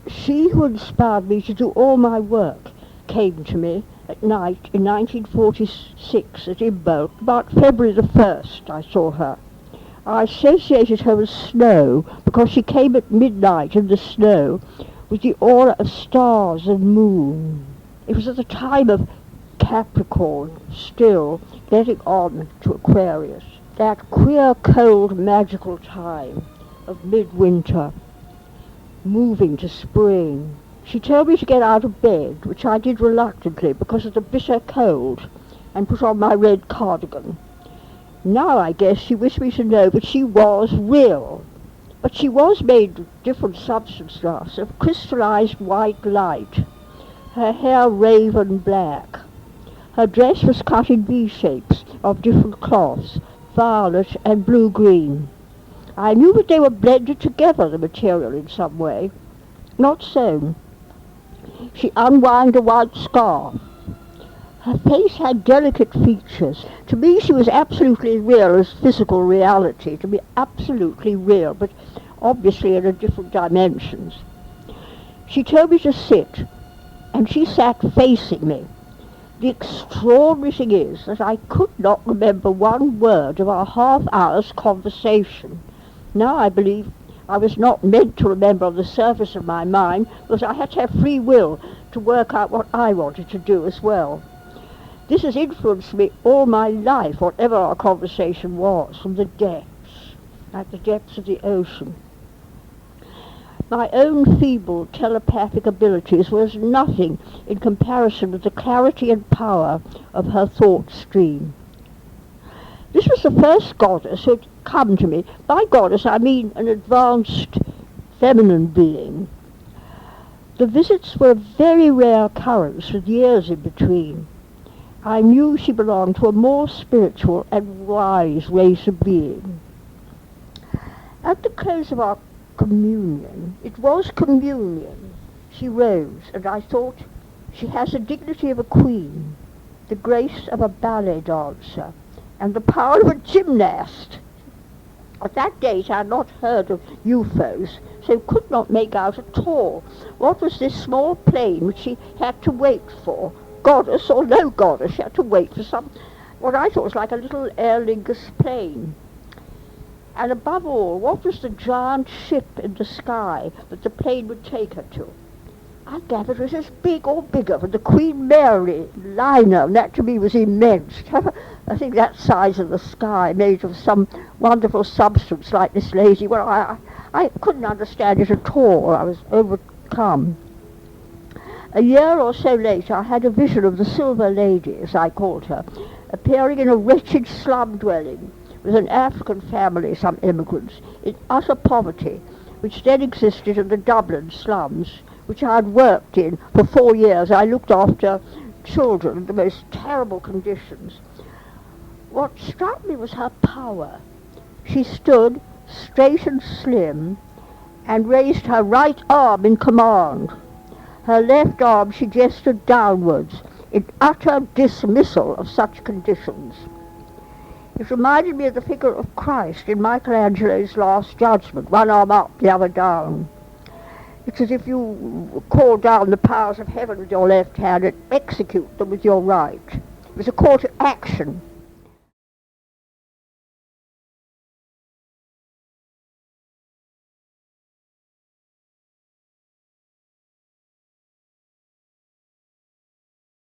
She who inspired me to do all my work came to me at night in 1946 at Imbolc. About February the 1st I saw her. I associated her with snow because she came at midnight in the snow with the aura of stars and moon. It was at the time of Capricorn, still getting on to Aquarius. That queer, cold, magical time of midwinter, moving to spring. She told me to get out of bed, which I did reluctantly because of the bitter cold, and put on my red cardigan. Now I guess she wished me to know that she was real. But she was made of different substance to us, of crystallized white light. Her hair raven black. Her dress was cut in V-shapes of different cloths, violet and blue-green. I knew that they were blended together, the material, in some way. Not sewn. She unwound a white scarf. Her face had delicate features. To me she was absolutely real as physical reality, to be absolutely real, but obviously in a different dimensions. She told me to sit, and she sat facing me. The extraordinary thing is that I could not remember one word of our half-hour's conversation. Now I believe I was not meant to remember on the surface of my mind, because I had to have free will to work out what I wanted to do as well. This has influenced me all my life, whatever our conversation was, from the depths, like the depths of the ocean. My own feeble telepathic abilities were as nothing in comparison with the clarity and power of her thought stream. This was the first goddess who had come to me. By goddess I mean an advanced feminine being. The visits were a very rare occurrence with years in between. I knew she belonged to a more spiritual and wise race of being. At the close of our communion, it was communion, she rose, and I thought, she has the dignity of a queen, the grace of a ballet dancer, and the power of a gymnast. At that date I had not heard of UFOs, so could not make out at all what was this small plane which she had to wait for. Goddess or no goddess, she had to wait for what I thought was like a little Aer Lingus plane. And above all, what was the giant ship in the sky that the plane would take her to? I gathered it was as big or bigger than the Queen Mary liner, and that to me was immense. I think that size of the sky, made of some wonderful substance like this lady, well, I couldn't understand it at all. I was overcome. A year or so later, I had a vision of the Silver Lady, as I called her, appearing in a wretched slum dwelling with an African family, some immigrants, in utter poverty, which then existed in the Dublin slums, which I had worked in for 4 years. I looked after children in the most terrible conditions. What struck me was her power. She stood straight and slim and raised her right arm in command. Her left arm she gestured downwards in utter dismissal of such conditions. It reminded me of the figure of Christ in Michelangelo's Last Judgment, one arm up, the other down. It's as if you call down the powers of heaven with your left hand and execute them with your right. It was a call to action.